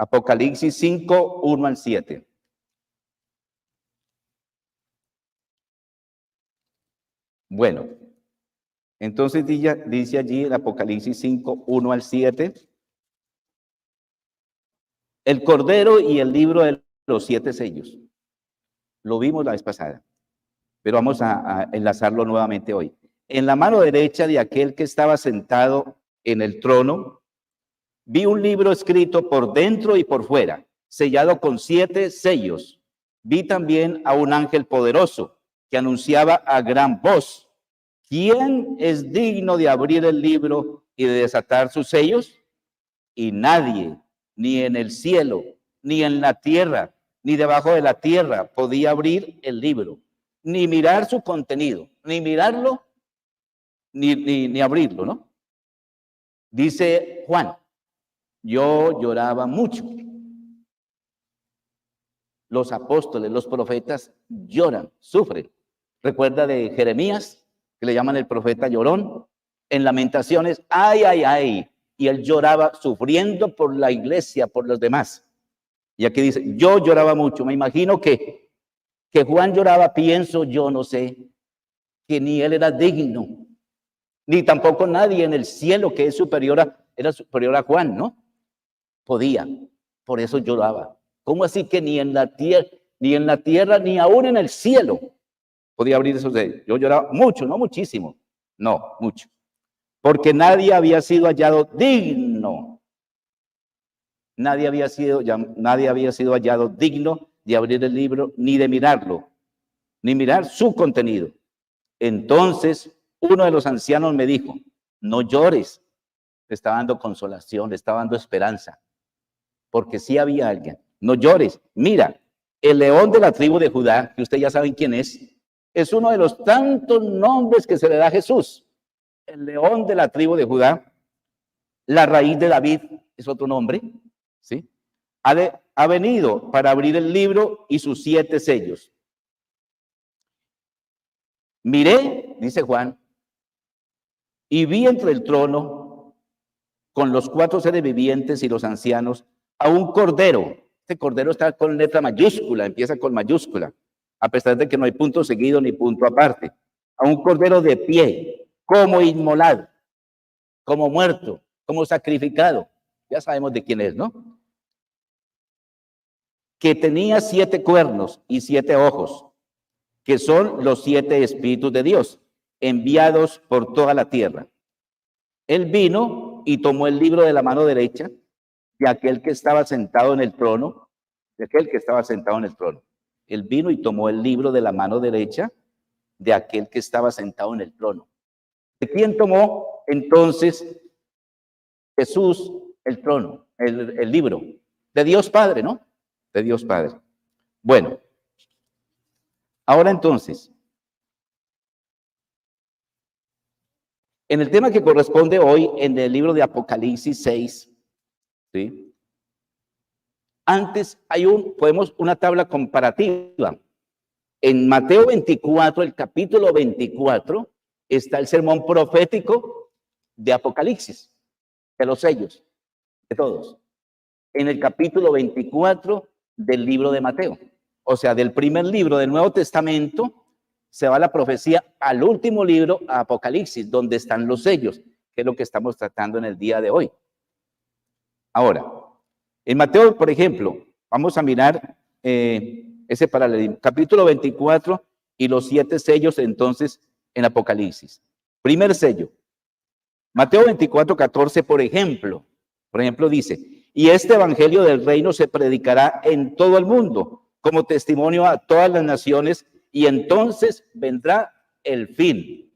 Apocalipsis 5, 1 al 7. Bueno, entonces dice allí el Apocalipsis 5, 1 al 7. El Cordero y el libro de los 7 sellos. Lo vimos la vez pasada, pero vamos a enlazarlo nuevamente hoy. En la mano derecha de aquel que estaba sentado en el trono, vi un libro escrito por dentro y por fuera, sellado con 7 sellos. Vi también a un ángel poderoso que anunciaba a gran voz: ¿quién es digno de abrir el libro y de desatar sus sellos? Y nadie, ni en el cielo, ni en la tierra, ni debajo de la tierra, podía abrir el libro, ni mirar su contenido, ni mirarlo, ni abrirlo, ¿no? Dice Juan: yo lloraba mucho. Los apóstoles, los profetas lloran, sufren. Recuerda de Jeremías, que le llaman el profeta llorón. En Lamentaciones, ay, ay, ay. Y él lloraba sufriendo por la iglesia, por los demás. Y aquí dice, yo lloraba mucho. Me imagino que Juan lloraba, pienso yo, no sé, que ni él era digno, ni tampoco nadie en el cielo que es era superior a Juan, ¿no? Podía, por eso lloraba. ¿Cómo así que ni en la tierra, ni aún en el cielo podía abrir esos sellos? Yo lloraba mucho, no muchísimo, no, mucho. Porque nadie había sido hallado digno. Nadie había sido hallado digno de abrir el libro, ni de mirarlo, ni mirar su contenido. Entonces, uno de los ancianos me dijo, no llores. Le estaba dando consolación, le estaba dando esperanza. Porque sí había alguien. No llores. Mira, el león de la tribu de Judá, que ustedes ya saben quién es uno de los tantos nombres que se le da a Jesús. El león de la tribu de Judá, la raíz de David, es otro nombre, ¿sí? Ha venido para abrir el libro y sus 7 sellos. Miré, dice Juan, y vi entre el trono, con los 4 seres vivientes y los ancianos, a un cordero. Este cordero está con letra mayúscula, empieza con mayúscula, a pesar de que no hay punto seguido ni punto aparte. A un cordero de pie, como inmolado, como muerto, como sacrificado. Ya sabemos de quién es, ¿no? Que tenía 7 cuernos y 7 ojos, que son los 7 espíritus de Dios, enviados por toda la tierra. Él vino y tomó el libro de la mano derecha de aquel que estaba sentado en el trono, Él vino y tomó el libro de la mano derecha de aquel que estaba sentado en el trono. ¿De quién tomó entonces Jesús el trono, el libro? De Dios Padre, ¿no? De Dios Padre. Bueno, ahora entonces, en el tema que corresponde hoy, en el libro de Apocalipsis 6, ¿sí? Antes hay una tabla comparativa. En Mateo 24, el capítulo 24, está el sermón profético de Apocalipsis, de los sellos, de todos. En el capítulo 24 del libro de Mateo, o sea, del primer libro del Nuevo Testamento, se va la profecía al último libro, a Apocalipsis, donde están los sellos, que es lo que estamos tratando en el día de hoy. Ahora, en Mateo, por ejemplo, vamos a mirar ese paralelismo. Capítulo 24 y los 7 sellos entonces en Apocalipsis. Primer sello. Mateo 24, 14, por ejemplo dice, y este evangelio del reino se predicará en todo el mundo como testimonio a todas las naciones y entonces vendrá el fin.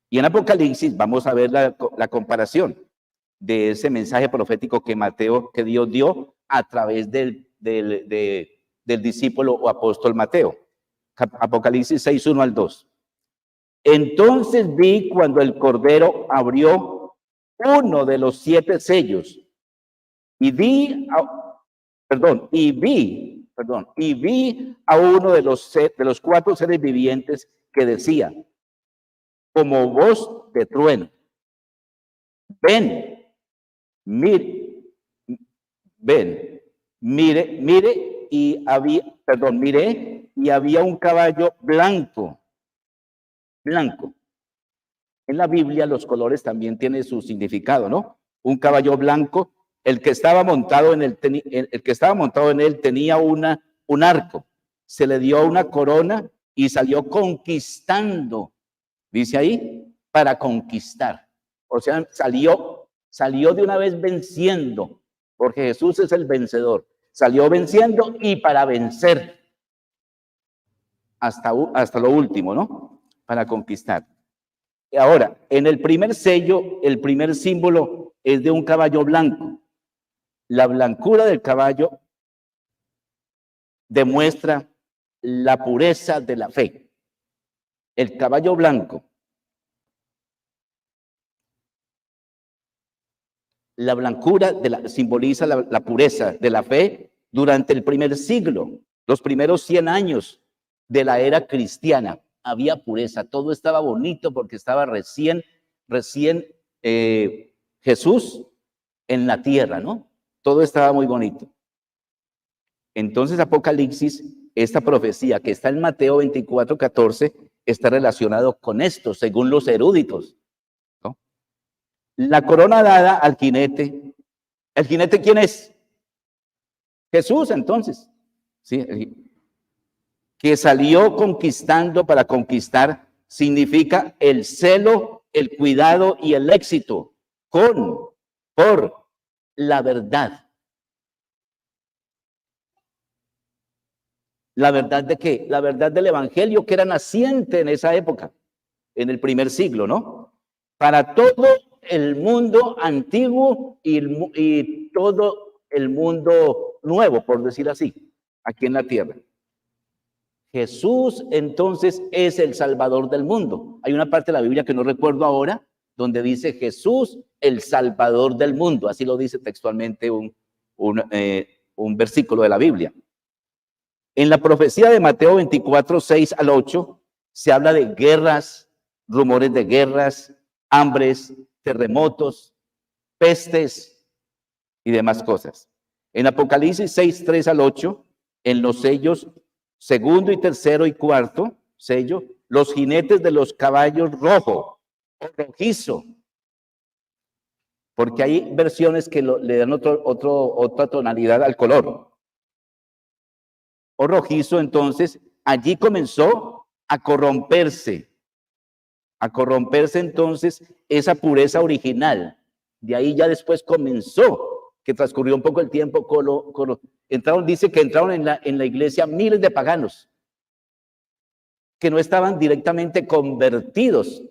Y en Apocalipsis vamos a ver la comparación de ese mensaje profético que Dios dio a través del discípulo o apóstol Mateo. Apocalipsis 6, 1 al 2. Entonces vi cuando el Cordero abrió uno de los 7 sellos y vi a uno de los 4 seres vivientes que decía, como voz de trueno, ven, ven, miré y había un caballo blanco. En la Biblia los colores también tienen su significado, ¿no? Un caballo blanco, el que estaba montado en él tenía un arco, se le dio una corona y salió conquistando, dice ahí, para conquistar. O sea, salió de una vez venciendo, porque Jesús es el vencedor. Salió venciendo y para vencer hasta lo último, ¿no? Para conquistar. Ahora, en el primer sello, el primer símbolo es de un caballo blanco. La blancura del caballo demuestra la pureza de la fe. El caballo blanco. La blancura simboliza la pureza de la fe durante el primer siglo, los primeros 100 años de la era cristiana. Había pureza, todo estaba bonito porque estaba recién Jesús en la tierra, ¿no? Todo estaba muy bonito. Entonces Apocalipsis, esta profecía que está en Mateo 24:14, está relacionado con esto, según los eruditos, ¿no? La corona dada al jinete. ¿El jinete quién es? Jesús, entonces. Sí, que salió conquistando para conquistar, significa el celo, el cuidado y el éxito por la verdad. ¿La verdad de qué? La verdad del evangelio que era naciente en esa época, en el primer siglo, ¿no? Para todo el mundo antiguo y todo el mundo nuevo, por decir así, aquí en la tierra. Jesús entonces es el Salvador del mundo. Hay una parte de la Biblia que no recuerdo ahora, donde dice Jesús, el Salvador del mundo. Así lo dice textualmente un versículo de la Biblia. En la profecía de Mateo 24:6-8, se habla de guerras, rumores de guerras, hambres, terremotos, pestes y demás cosas. En Apocalipsis 6:3-8, en los sellos segundo y tercero y cuarto sello, los jinetes de los caballos rojo o rojizo, porque hay versiones que le dan otra tonalidad al color. O rojizo, entonces, allí comenzó a corromperse entonces esa pureza original. De ahí ya después comenzó, que transcurrió un poco el tiempo, dice que entraron en la iglesia miles de paganos que no estaban directamente convertidos.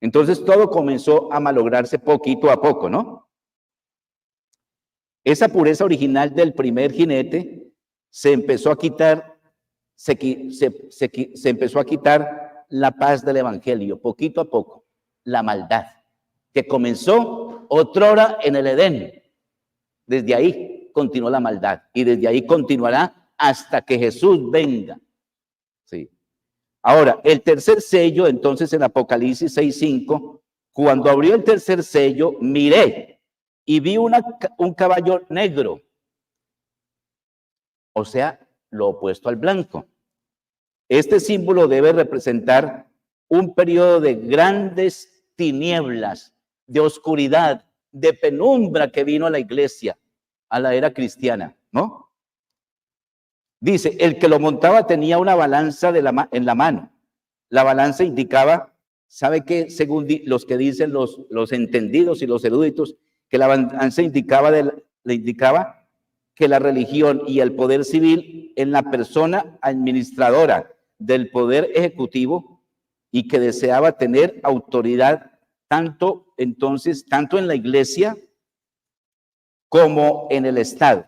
Entonces todo comenzó a malograrse poquito a poco, ¿no? Esa pureza original del primer jinete se empezó a quitar, se empezó a quitar la paz del evangelio, poquito a poco, la maldad, que comenzó otrora en el Edén. Desde ahí continuó la maldad y desde ahí continuará hasta que Jesús venga. Sí. Ahora, el tercer sello, entonces en Apocalipsis 6:5, cuando abrió el tercer sello, miré y vi un caballo negro, o sea, lo opuesto al blanco. Este símbolo debe representar un periodo de grandes tinieblas, de oscuridad, de penumbra que vino a la iglesia, a la era cristiana, ¿no? Dice, el que lo montaba tenía una balanza en la mano. La balanza indicaba, ¿sabe qué? Según los que dicen los entendidos y los eruditos, que la balanza le indicaba que la religión y el poder civil en la persona administradora del poder ejecutivo y que deseaba tener autoridad tanto en la iglesia como en el Estado.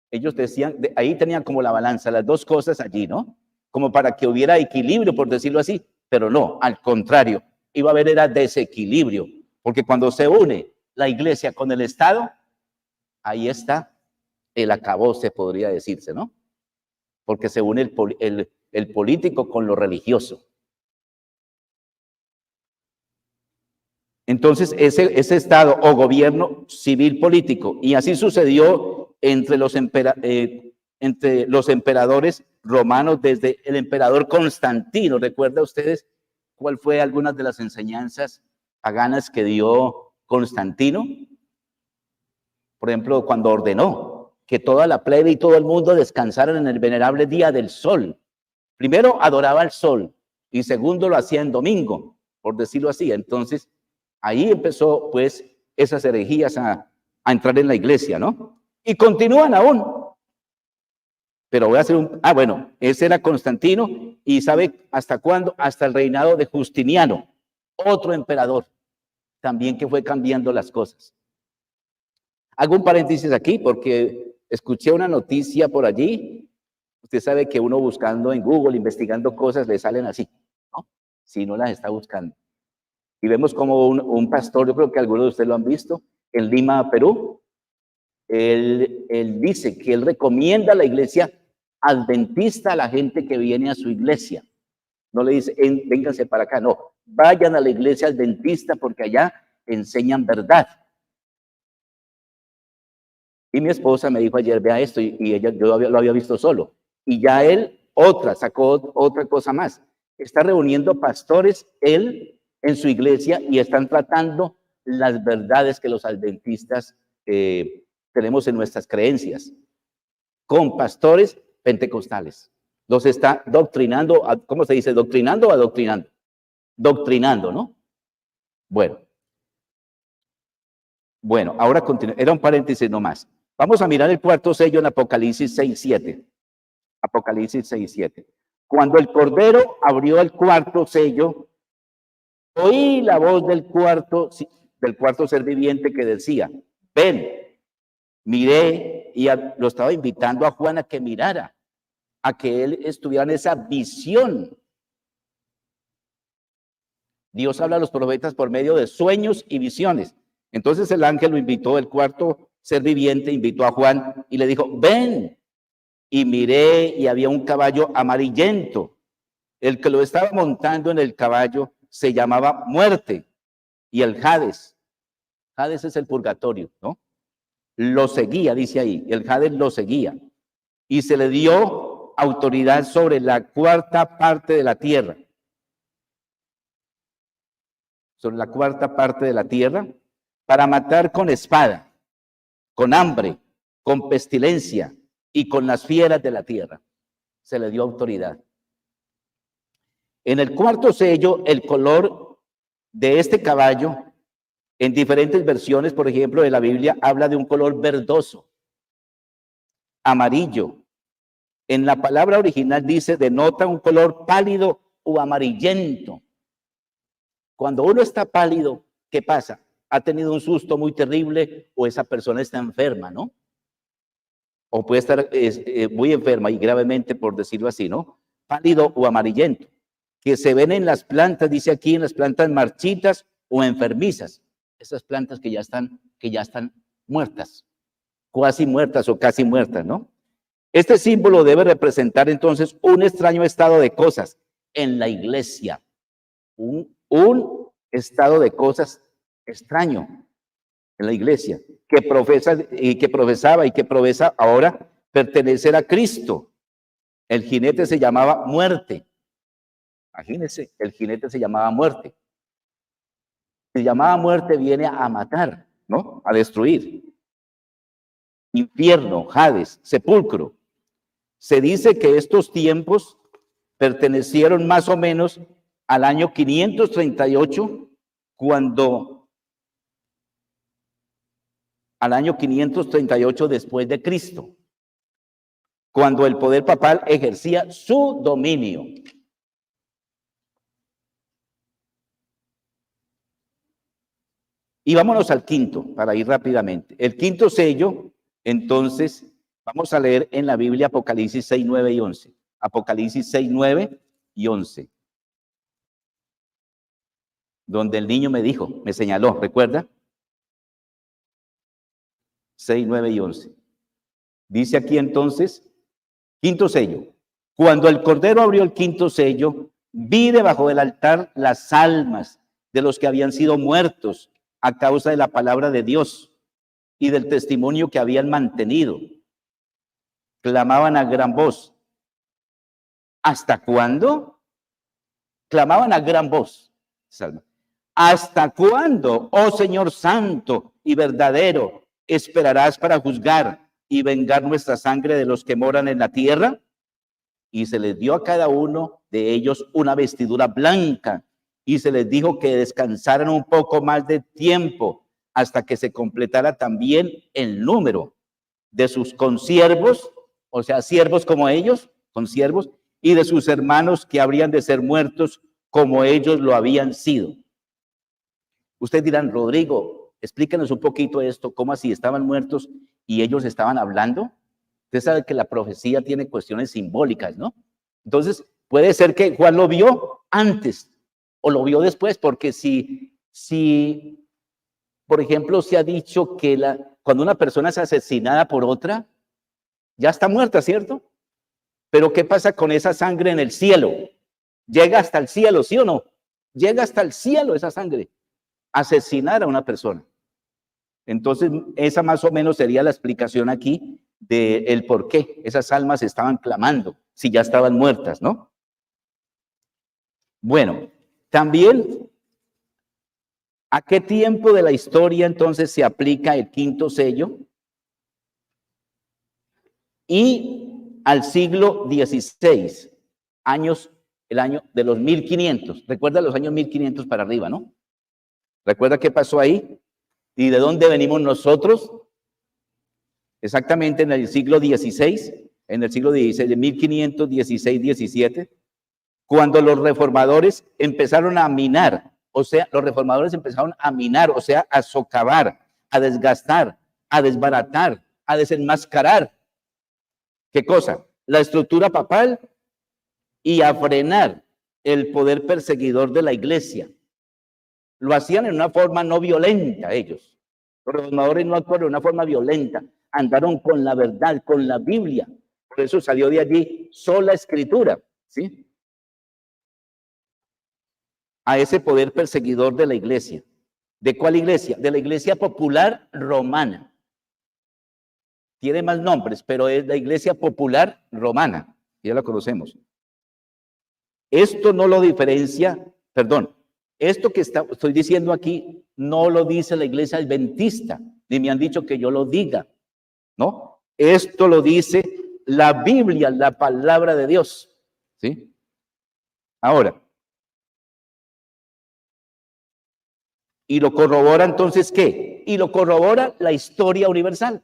Ellos decían, ahí tenían como la balanza, las dos cosas allí, ¿no? Como para que hubiera equilibrio, por decirlo así, pero no, al contrario, iba a haber era desequilibrio, porque cuando se une la iglesia con el Estado, ahí está el acabose, podría decirse, ¿no? Porque se une el político con lo religioso. Entonces, ese estado o gobierno civil político, y así sucedió entre los emperadores romanos, desde el emperador Constantino. ¿Recuerda ustedes cuál fue algunas de las enseñanzas paganas que dio Constantino? Por ejemplo, cuando ordenó que toda la plebe y todo el mundo descansaran en el venerable día del sol. Primero adoraba al sol y segundo lo hacía en domingo, por decirlo así. Entonces, ahí empezó pues esas herejías a entrar en la iglesia, ¿no? Y continúan aún. Pero voy a hacer bueno, ese era Constantino, y ¿sabe hasta cuándo? Hasta el reinado de Justiniano, otro emperador, también que fue cambiando las cosas. Hago un paréntesis aquí porque escuché una noticia por allí. Usted sabe que uno buscando en Google, investigando cosas, le salen así, ¿no? Si no las está buscando. Y vemos como un pastor, yo creo que algunos de ustedes lo han visto, en Lima, Perú. Él dice que él recomienda a la iglesia adventista a la gente que viene a su iglesia. No le dice, vénganse para acá, no. Vayan a la iglesia adventista porque allá enseñan verdad. Y mi esposa me dijo ayer, vea esto, y yo lo había visto solo. Y ya él, sacó otra cosa más. Está reuniendo pastores, él, en su iglesia, y están tratando las verdades que los adventistas tenemos en nuestras creencias, con pastores pentecostales. Los está doctrinando, ¿cómo se dice? ¿Doctrinando o adoctrinando? Doctrinando, ¿no? Bueno, ahora continúa. Era un paréntesis nomás. Vamos a mirar el cuarto sello en Apocalipsis 6:7. Apocalipsis 6:7. Cuando el Cordero abrió el cuarto sello, oí la voz del cuarto ser viviente que decía, ven. Miré y lo estaba invitando a Juan a que mirara, a que él estuviera en esa visión. Dios habla a los profetas por medio de sueños y visiones. Entonces el ángel lo invitó, el cuarto ser viviente invitó a Juan y le dijo, ven. Y miré y había un caballo amarillento. El que lo estaba montando en el caballo se llamaba Muerte y el Hades. Hades es el purgatorio, ¿no? Lo seguía, dice ahí, el Hades lo seguía. Y se le dio autoridad sobre la cuarta parte de la tierra. Sobre la cuarta parte de la tierra, para matar con espada, con hambre, con pestilencia y con las fieras de la tierra. Se le dio autoridad. En el cuarto sello, el color de este caballo, en diferentes versiones, por ejemplo, de la Biblia, habla de un color verdoso, amarillo. En la palabra original dice, denota un color pálido o amarillento. Cuando uno está pálido, ¿qué pasa? Ha tenido un susto muy terrible o esa persona está enferma, ¿no? O puede estar muy enferma y gravemente, por decirlo así, ¿no? Pálido o amarillento, que se ven en las plantas, dice aquí, en las plantas marchitas o enfermizas. Esas plantas que ya están muertas, cuasi muertas o casi muertas, ¿no? Este símbolo debe representar entonces un extraño estado de cosas en la iglesia, un estado de cosas extraño en la iglesia, que profesaba y que profesa ahora pertenecer a Cristo. El jinete se llamaba Muerte. Imagínense, el jinete se llamaba Muerte. Se llamaba Muerte, viene a matar, ¿no? A destruir. Infierno, Hades, sepulcro. Se dice que estos tiempos pertenecieron más o menos al año 538, al año 538 después de Cristo, cuando el poder papal ejercía su dominio. Y vámonos al quinto, para ir rápidamente. El quinto sello, entonces, vamos a leer en la Biblia Apocalipsis 6, 9 y 11. Apocalipsis 6, 9 y 11. Donde el niño me dijo, me señaló, ¿recuerda? 6, 9 y 11. Dice aquí entonces, quinto sello. Cuando el Cordero abrió el quinto sello, vi debajo del altar las almas de los que habían sido muertos a causa de la palabra de Dios y del testimonio que habían mantenido. Clamaban a gran voz. ¿Hasta cuándo? Clamaban a gran voz. Salmo. ¿Hasta cuándo, oh Señor santo y verdadero, esperarás para juzgar y vengar nuestra sangre de los que moran en la tierra? Y se les dio a cada uno de ellos una vestidura blanca y se les dijo que descansaran un poco más de tiempo hasta que se completara también el número de sus consiervos, o sea, siervos como ellos, consiervos, y de sus hermanos que habrían de ser muertos como ellos lo habían sido. Ustedes dirán, Rodrigo, explícanos un poquito esto, ¿cómo así estaban muertos y ellos estaban hablando? Usted sabe que la profecía tiene cuestiones simbólicas, ¿no? Entonces, puede ser que Juan lo vio antes o lo vio después, porque si por ejemplo, se ha dicho que cuando una persona es asesinada por otra, ya está muerta, ¿cierto? Pero ¿qué pasa con esa sangre en el cielo? Llega hasta el cielo, ¿sí o no? Llega hasta el cielo esa sangre. Asesinar a una persona. Entonces, esa más o menos sería la explicación aquí del por qué esas almas estaban clamando, si ya estaban muertas, ¿no? Bueno, también, ¿a qué tiempo de la historia entonces se aplica el quinto sello? Y al siglo XVI, el año de los 1500. Recuerda los años 1500 para arriba, ¿no? ¿Recuerda qué pasó ahí? ¿Y de dónde venimos nosotros? Exactamente en el siglo XVI, de 1516-17, cuando los reformadores empezaron a minar, o sea, a socavar, a desgastar, a desbaratar, a desenmascarar. ¿Qué cosa? La estructura papal y a frenar el poder perseguidor de la iglesia. Lo hacían en una forma no violenta ellos. Los reformadores no actuaron de una forma violenta, andaron con la verdad, con la Biblia. Por eso salió de allí sola escritura, ¿sí? A ese poder perseguidor de la iglesia. ¿De cuál iglesia? De la iglesia popular romana. Tiene más nombres, pero es la iglesia popular romana. Ya la conocemos. Esto no lo diferencia, perdón, esto que estoy diciendo aquí no lo dice la iglesia adventista, ni me han dicho que yo lo diga, ¿no? Esto lo dice la Biblia, la palabra de Dios, ¿sí? Ahora, ¿y lo corrobora entonces qué? Y lo corrobora la historia universal.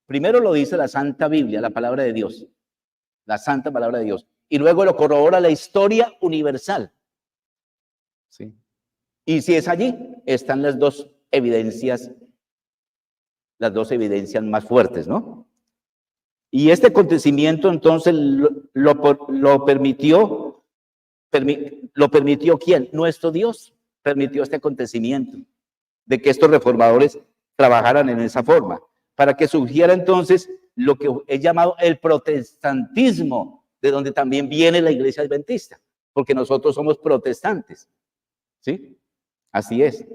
Primero lo dice la Santa Biblia, la palabra de Dios, la Santa Palabra de Dios. Y luego lo corrobora la historia universal. ¿Sí? Y si es allí, están las dos evidencias más fuertes, ¿no? Y este acontecimiento entonces lo permitió ¿quién? Nuestro Dios permitió este acontecimiento, de que estos reformadores trabajaran en esa forma, para que surgiera entonces lo que es llamado el protestantismo, de donde también viene la iglesia adventista, porque nosotros somos protestantes, ¿sí? Así es.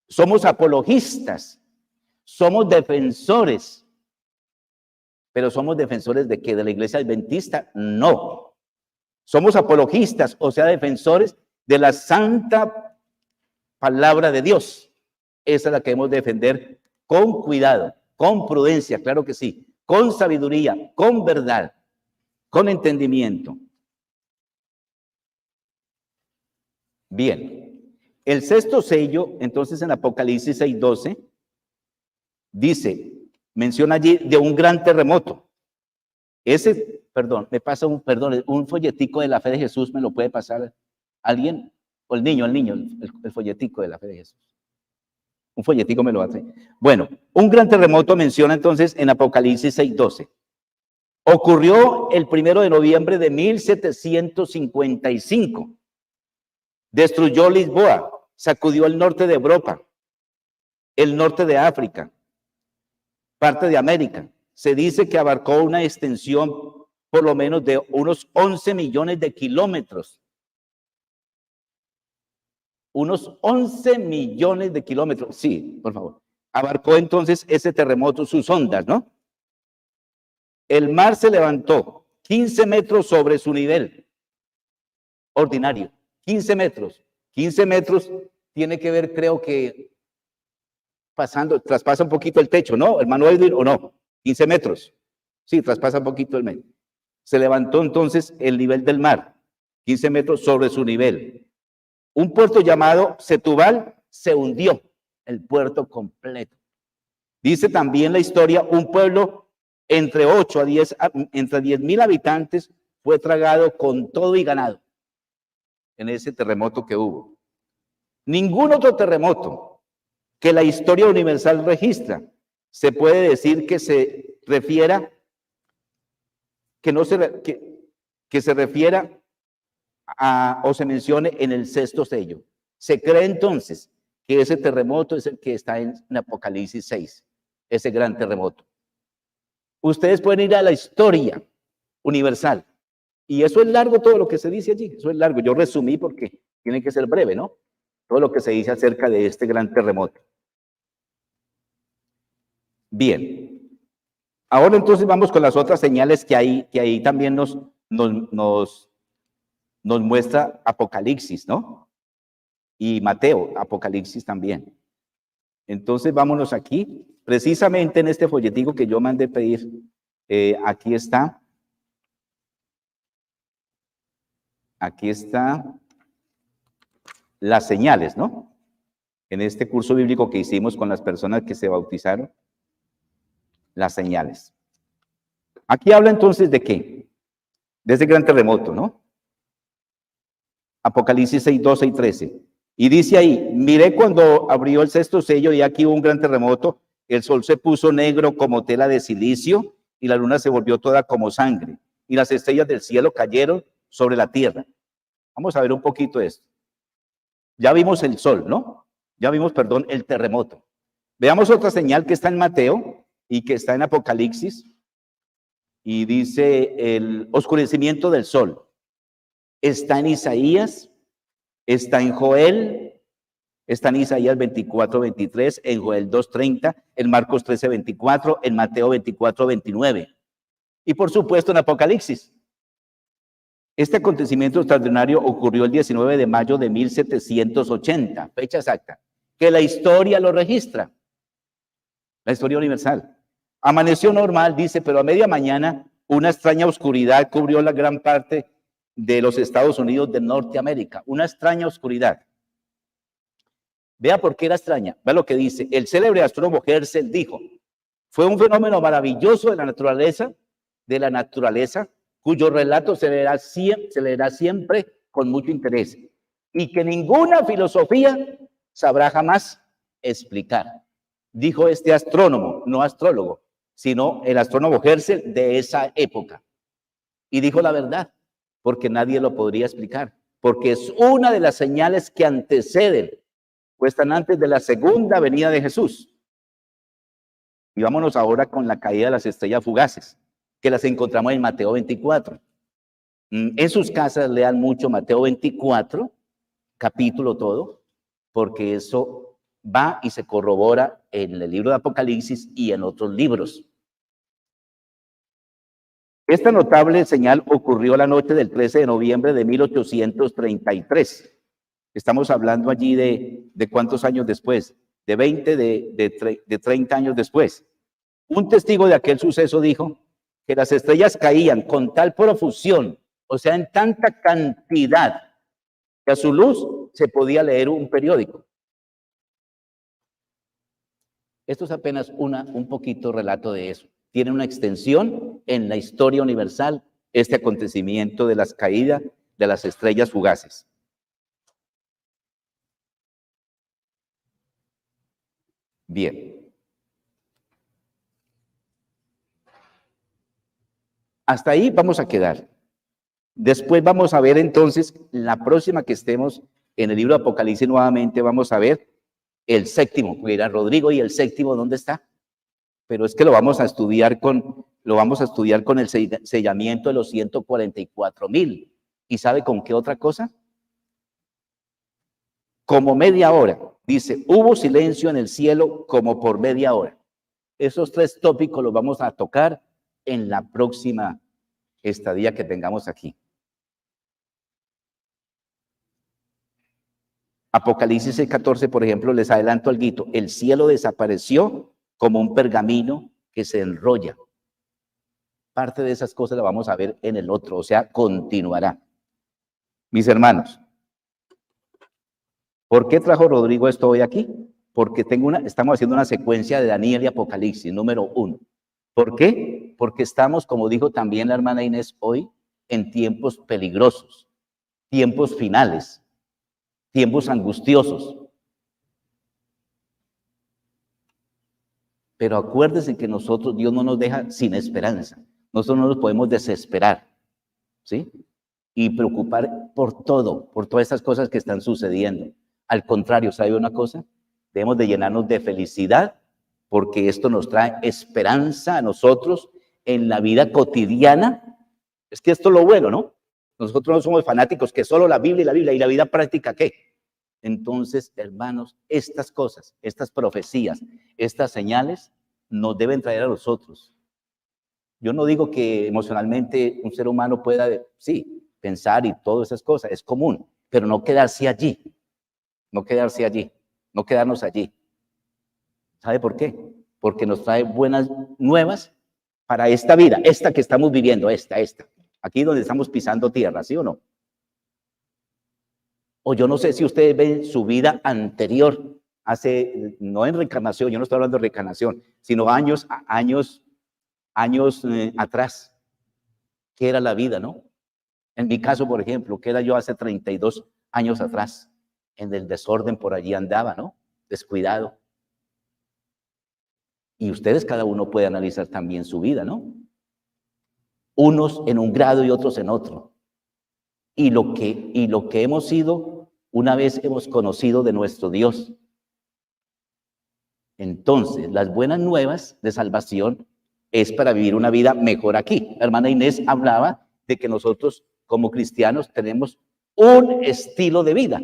Somos apologistas, somos defensores, pero ¿somos defensores de qué? ¿De la iglesia adventista? No. Somos apologistas, o sea, defensores de la santa palabra de Dios. Esa es la que debemos defender con cuidado, con prudencia, claro que sí, con sabiduría, con verdad, con entendimiento. Bien, el sexto sello, entonces en Apocalipsis 6:12, menciona allí de un gran terremoto. Un folletico de la fe de Jesús, ¿me lo puede pasar alguien? O el niño, el folletico de la fe de Jesús. Un folletico me lo hace. Bueno, un gran terremoto menciona entonces en Apocalipsis 6:12. Ocurrió el 1 de noviembre de 1755. Destruyó Lisboa, sacudió el norte de Europa, el norte de África, parte de América. Se dice que abarcó una extensión por lo menos de unos 11 millones de kilómetros. unos 11 millones de kilómetros. Sí, por favor. Abarcó entonces ese terremoto sus ondas, ¿no? El mar se levantó 15 metros sobre su nivel ordinario. 15 metros. 15 metros tiene que ver, creo que, traspasa un poquito el techo, ¿no? Hermano Edwin, ¿o no? 15 metros. Sí, traspasa un poquito el medio. Se levantó entonces el nivel del mar, 15 metros sobre su nivel. Un puerto llamado Setúbal se hundió, el puerto completo. Dice también la historia, un pueblo entre 8 a 10, entre 10,000 habitantes fue tragado con todo y ganado en ese terremoto que hubo. Ningún otro terremoto que la historia universal registra se puede decir que se refiera, que se refiera o se mencione en el sexto sello. Se cree entonces que ese terremoto es el que está en Apocalipsis 6, ese gran terremoto. Ustedes pueden ir a la historia universal, y eso es largo todo lo que se dice allí, eso es largo. Yo resumí porque tiene que ser breve, ¿no? Todo lo que se dice acerca de este gran terremoto. Bien, ahora entonces vamos con las otras señales que ahí también nos muestra Apocalipsis, ¿no? Y Mateo, Apocalipsis también. Entonces vámonos aquí, precisamente en este folletico que yo mandé pedir, aquí está las señales, ¿no? En este curso bíblico que hicimos con las personas que se bautizaron, las señales. Aquí habla entonces de qué? De ese gran terremoto, ¿no? Apocalipsis 6, 12 y 13. Y dice ahí, miré cuando abrió el sexto sello y aquí hubo un gran terremoto, el sol se puso negro como tela de silicio y la luna se volvió toda como sangre y las estrellas del cielo cayeron sobre la tierra. Vamos a ver un poquito esto. Ya vimos el sol, ¿no? Ya vimos, perdón, el terremoto. Veamos otra señal que está en Mateo y que está en Apocalipsis y dice el oscurecimiento del sol. Está en Isaías, está en Joel, está en Isaías 24, 23, en Joel 2, 30, en Marcos 13, 24, en Mateo 24, 29. Y por supuesto en Apocalipsis. Este acontecimiento extraordinario ocurrió el 19 de mayo de 1780, fecha exacta, que la historia lo registra, la historia universal. Amaneció normal, dice, pero a media mañana una extraña oscuridad cubrió la gran parte de los Estados Unidos de Norteamérica, una extraña oscuridad. Vea por qué era extraña, vea lo que dice, el célebre astrónomo Herschel dijo, fue un fenómeno maravilloso de la naturaleza, cuyo relato se leerá siempre con mucho interés y que ninguna filosofía sabrá jamás explicar. Dijo este astrónomo, no astrólogo, sino el astrónomo Herschel de esa época. Y dijo la verdad, porque nadie lo podría explicar, porque es una de las señales que anteceden, o están antes de la segunda venida de Jesús. Y vámonos ahora con la caída de las estrellas fugaces, que las encontramos en Mateo 24. En sus casas lean mucho Mateo 24, capítulo todo, porque eso va y se corrobora en el libro de Apocalipsis y en otros libros. Esta notable señal ocurrió la noche del 13 de noviembre de 1833. Estamos hablando allí de cuántos años después, de 20, de 30 años después. Un testigo de aquel suceso dijo que las estrellas caían con tal profusión, o sea, en tanta cantidad, que a su luz se podía leer un periódico. Esto es apenas un poquito relato de eso. Tiene una extensión en la historia universal, este acontecimiento de las caídas de las estrellas fugaces. Bien. Hasta ahí vamos a quedar. Después vamos a ver entonces, la próxima que estemos en el libro de Apocalipsis nuevamente, vamos a ver el séptimo. Mira, Rodrigo, ¿y el séptimo dónde está? Pero es que lo vamos a estudiar con el sellamiento de los 144,000. ¿Y sabe con qué otra cosa? como media hora. Dice, hubo silencio en el cielo como por media hora. Esos 3 tópicos los vamos a tocar en la próxima estadía que tengamos aquí. Apocalipsis 14, por ejemplo, les adelanto algo. El cielo desapareció como un pergamino que se enrolla. Parte de esas cosas la vamos a ver en el otro, o sea, continuará. Mis hermanos, ¿por qué trajo Rodrigo esto hoy aquí? Porque estamos haciendo una secuencia de Daniel y Apocalipsis, número 1. ¿Por qué? Porque estamos, como dijo también la hermana Inés hoy, en tiempos peligrosos, tiempos finales, tiempos angustiosos. Pero acuérdense que nosotros, Dios no nos deja sin esperanza. Nosotros no nos podemos desesperar, ¿sí? Y preocupar por todo, por todas estas cosas que están sucediendo. Al contrario, ¿sabe una cosa? Debemos de llenarnos de felicidad porque esto nos trae esperanza a nosotros en la vida cotidiana. Es que esto es lo bueno, ¿no? Nosotros no somos fanáticos que solo la Biblia y la vida práctica, ¿qué? Entonces, hermanos, estas cosas, estas profecías, estas señales nos deben traer a nosotros. Yo no digo que emocionalmente un ser humano pueda, sí, pensar y todas esas cosas, es común, pero no quedarse allí, no quedarnos allí. ¿Sabe por qué? Porque nos trae buenas nuevas para esta vida, esta que estamos viviendo, esta, aquí donde estamos pisando tierra, ¿sí o no? O yo no sé si ustedes ven su vida anterior, no en reencarnación, yo no estoy hablando de reencarnación, sino años atrás, ¿qué era la vida, no? En mi caso, por ejemplo, ¿qué era yo hace 32 años atrás? En el desorden por allí andaba, ¿no? Descuidado. Y ustedes, cada uno puede analizar también su vida, ¿no? Unos en un grado y otros en otro. Y lo que hemos sido, una vez hemos conocido de nuestro Dios. Entonces, las buenas nuevas de salvación es para vivir una vida mejor aquí. La hermana Inés hablaba de que nosotros como cristianos tenemos un estilo de vida.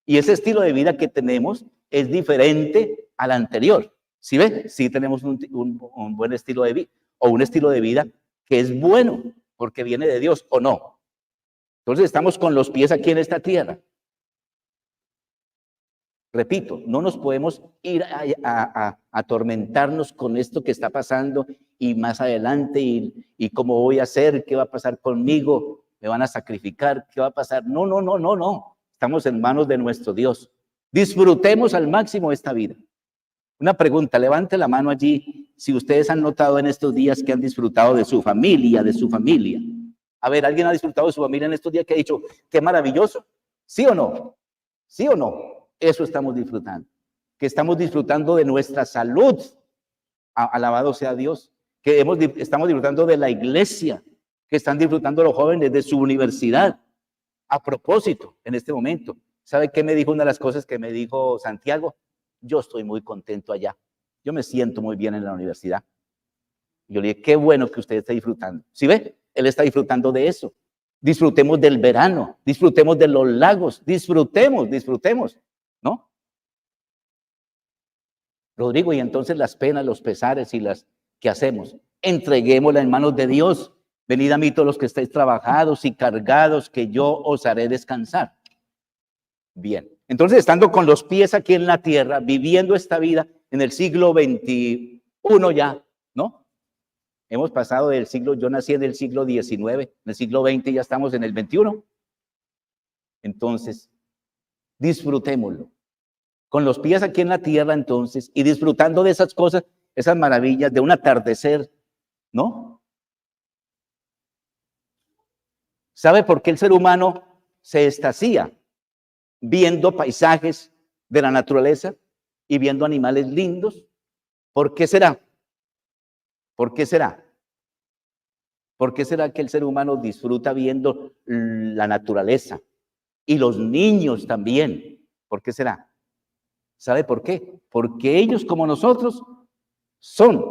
Y ese estilo de vida que tenemos es diferente al anterior. ¿Sí ve? Sí tenemos un buen estilo de vida, o un estilo de vida que es bueno, porque viene de Dios, ¿o no? Entonces estamos con los pies aquí en esta tierra. Repito, no nos podemos ir a atormentarnos con esto que está pasando y más adelante y cómo voy a hacer, qué va a pasar conmigo, me van a sacrificar, qué va a pasar. No. Estamos en manos de nuestro Dios. Disfrutemos al máximo esta vida. Una pregunta, levante la mano allí si ustedes han notado en estos días que han disfrutado de su familia, A ver, ¿alguien ha disfrutado de su familia en estos días que ha dicho, qué maravilloso? ¿Sí o no? ¿Sí o no? Eso estamos disfrutando. Que estamos disfrutando de nuestra salud. Alabado sea Dios. Que estamos disfrutando de la iglesia. Que están disfrutando los jóvenes de su universidad. A propósito, en este momento, ¿sabe qué me dijo una de las cosas que me dijo Santiago? Yo estoy muy contento allá. Yo me siento muy bien en la universidad. Yo le dije, qué bueno que usted está disfrutando. ¿Sí ve? Él está disfrutando de eso. Disfrutemos del verano, disfrutemos de los lagos, disfrutemos, ¿no? Rodrigo, y entonces las penas, los pesares y las que hacemos, entreguémoslas en manos de Dios. Venid a mí todos los que estáis trabajados y cargados, que yo os haré descansar. Bien, entonces estando con los pies aquí en la tierra, viviendo esta vida en el siglo XXI ya, ¿no? Hemos pasado del siglo, yo nací en el siglo XIX, en el siglo XX ya estamos en el XXI. Entonces, disfrutémoslo. Con los pies aquí en la tierra entonces, y disfrutando de esas cosas, esas maravillas de un atardecer, ¿no? ¿Sabe por qué el ser humano se extasía viendo paisajes de la naturaleza y viendo animales lindos? ¿Por qué será? ¿Por qué será? ¿Por qué será que el ser humano disfruta viendo la naturaleza? Y los niños también. ¿Por qué será? ¿Sabe por qué? Porque ellos, como nosotros, son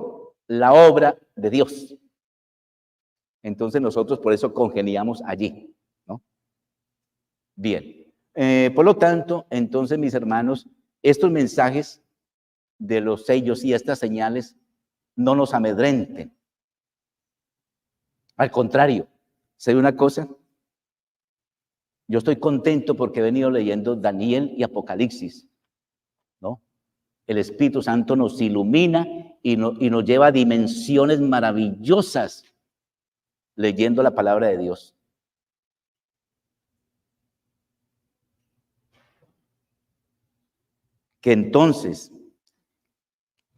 la obra de Dios. Entonces nosotros por eso congeniamos allí, ¿no? Bien. Por lo tanto, entonces, mis hermanos, estos mensajes de los sellos y estas señales no nos amedrenten. Al contrario, ¿sabe una cosa? Yo estoy contento porque he venido leyendo Daniel y Apocalipsis, ¿no? El Espíritu Santo nos ilumina y nos lleva a dimensiones maravillosas leyendo la palabra de Dios. Que entonces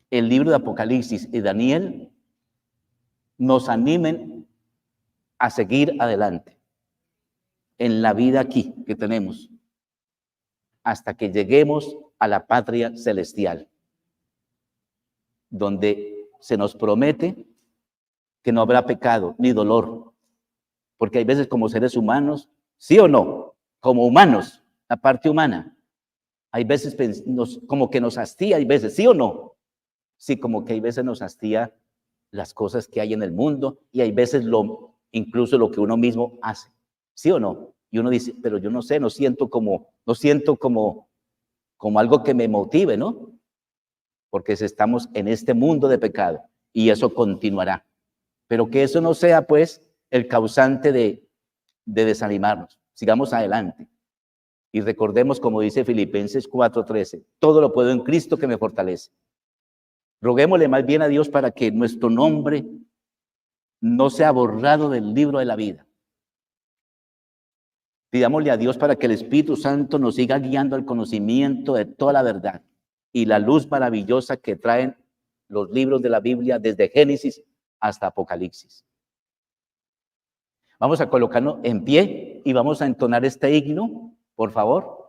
el libro de Apocalipsis y Daniel nos animen a seguir adelante en la vida aquí que tenemos hasta que lleguemos a la patria celestial, donde se nos promete que no habrá pecado ni dolor, porque hay veces como seres humanos, sí o no, como humanos, la parte humana, hay veces como que nos hastía, hay veces, sí o no, sí, como que hay veces nos hastía las cosas que hay en el mundo y hay veces incluso lo que uno mismo hace, sí o no, y uno dice, pero yo no sé, no siento como algo que me motive, ¿no? Porque estamos en este mundo de pecado y eso continuará. Pero que eso no sea, pues, el causante de desanimarnos. Sigamos adelante. Y recordemos, como dice Filipenses 4:13, todo lo puedo en Cristo que me fortalece. Roguémosle más bien a Dios para que nuestro nombre no sea borrado del libro de la vida. Pidámosle a Dios para que el Espíritu Santo nos siga guiando al conocimiento de toda la verdad y la luz maravillosa que traen los libros de la Biblia desde Génesis hasta Apocalipsis. Vamos a colocarnos en pie y vamos a entonar este himno, por favor.